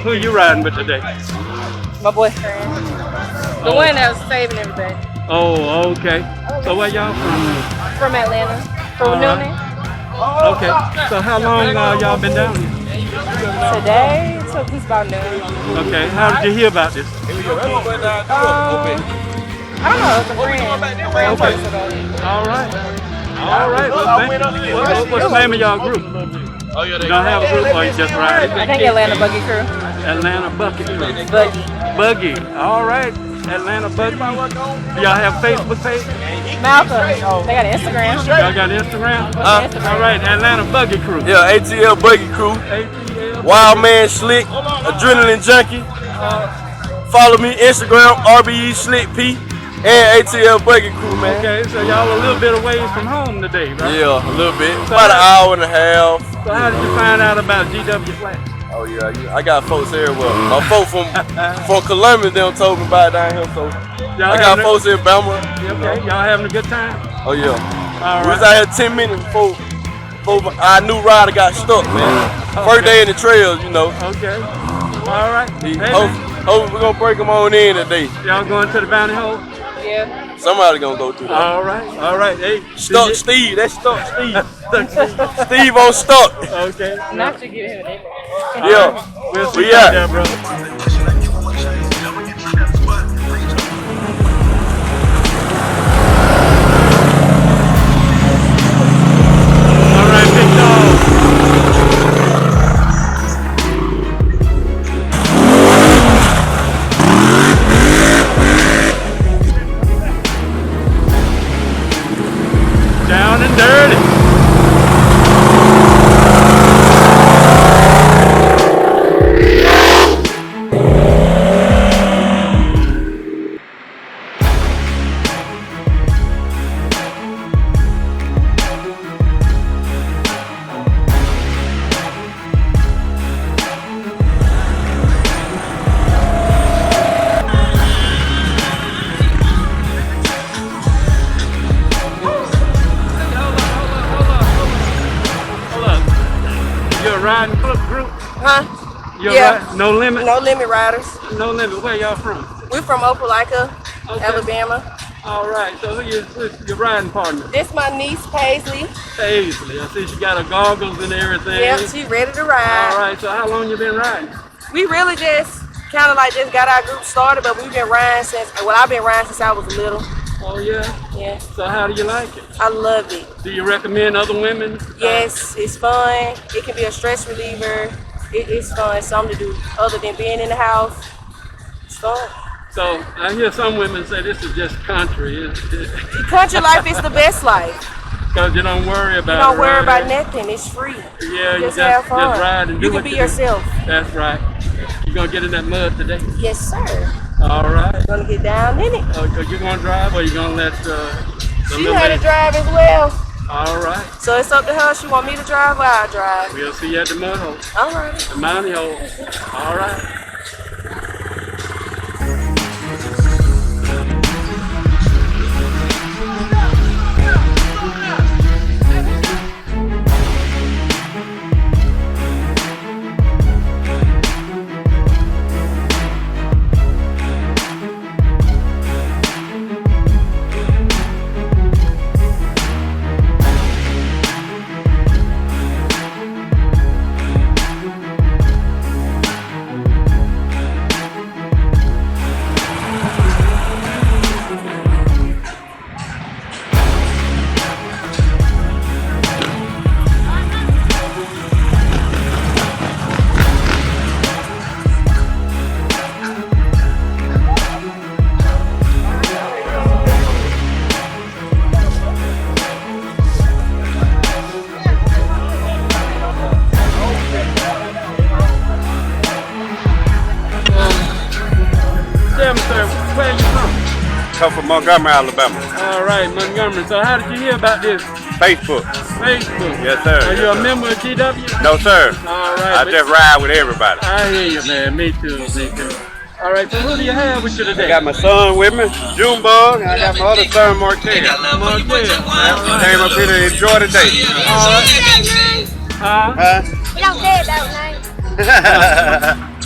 Who you riding with today? My boyfriend. The one that was saving everything. Oh, okay. So where y'all from? From Atlanta. From Newnan. Okay. So how long y'all been down here? Today took us about noon. Okay. How did you hear about this? I don't know, it's a friend. Okay. All right. All right. Well, thank you. What's the name of y'all group? You don't have a group or you just ride? I think Atlanta Buggy Crew. Atlanta Bucket Crew. Buggy. Buggy. All right. Atlanta Buggy. Do y'all have Facebook page? Malcolm. They got Instagram. Y'all got Instagram? All right. Atlanta Buggy Crew. Yeah, ATL Buggy Crew. ATL. Wild Man Slick. Adrenaline Junkie. Follow me Instagram, RBE Slick P. And ATL Buggy Crew, man. Okay, so y'all a little bit away from home today, right? Yeah, a little bit. About an hour and a half. So how did you find out about GW Flats? Oh yeah, I got folks everywhere. My folks from Columbia, them told me about it down here, so I got folks in Bama. Okay, y'all having a good time? Oh yeah. All We was right. out here 10 minutes before our new rider got stuck, man. First day in the trails, you know. Okay. All right. Hey, Hope we're gonna break them on in today. y'all going to the bounty hole? Yeah. Somebody gonna go through that. All right. All right. Hey, Stuck Steve, that's Stuck Steve. Steve on Stuck. Okay. Not to get him an Yeah. We'll see We you out out. there, bro. All right, big dog. Down and dirty. You're a riding club group? Huh? You're Yeah. No limit? No Limit Riders. No limit. Where y'all from? We're from Opelika, Okay. Alabama. All right. So who's your riding partner? This my niece, Paisley. Paisley. I see she got her goggles and everything. Yep, she ready to ride. All right. So how long you been riding? We really just kind of like just got our group started, but we've been riding since, well, I've been riding since I was little. Oh yeah. Yeah, So how do you like it? I love it. Do you recommend other women? Yes, it's fun. It can be a stress reliever. It's fun, something to do other than being in the house. It's fun. So I hear some women say this is just country. Country life is the best life. Because you don't worry about You don't worry about riding. nothing. It's free. Yeah, you Just have fun. Just ride and do You what can be do. yourself. That's right. You gonna get in that mud today? Yes, sir. All right. Gonna get down in it. Are you gonna drive or you gonna let the She little had to lady? drive as well. All right. So it's up to her. She want me to drive or I'll drive. We'll see you at the mud hole, All right. the mountain hole. All right. Tell me, sir, where you from? Come from Montgomery, Alabama. All right, Montgomery. So how did you hear about this? Facebook. Facebook. Yes, sir. Are Yes, you a sir. member of GW? No, sir. All right. I but- just ride with everybody. I hear you, man. Me too. Me too. All right. So who do you have with you I today? got my son with me, Junebug, and I got my other son, Marquez. Marquez. Came up here to enjoy the day. Huh? Huh? We don't care about names.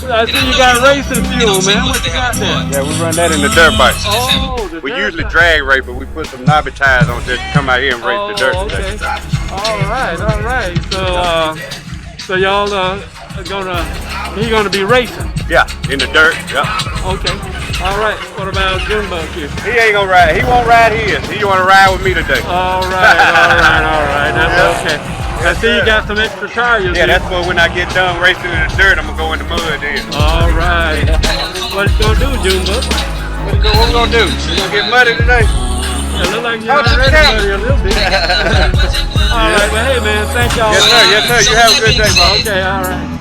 I see you got racing fuel, man. What you got there? Yeah, we run that in the dirt bike. Oh, the We dirt usually bike. drag race, but we put some knobby tires on just to come out here and race the dirt okay. today. All right. So y'all he gonna be racing. Yeah, in the dirt. Yeah. Okay. All right. What about Jumbo here? He ain't gonna ride. He won't ride his. He wanna ride with me today. All right. That's okay. I see you got some extra tires. Yeah, here. that's for when I get done racing in the dirt, I'm gonna go in the mud then. All right. What you gonna do, Jumbo? What we gonna do? We gonna get muddy today? It look like you're How about already that? muddy a little bit. All right, but hey, man, thank y'all. Yes, sir. Yes, sir. You have a good day, bro. Okay, all right.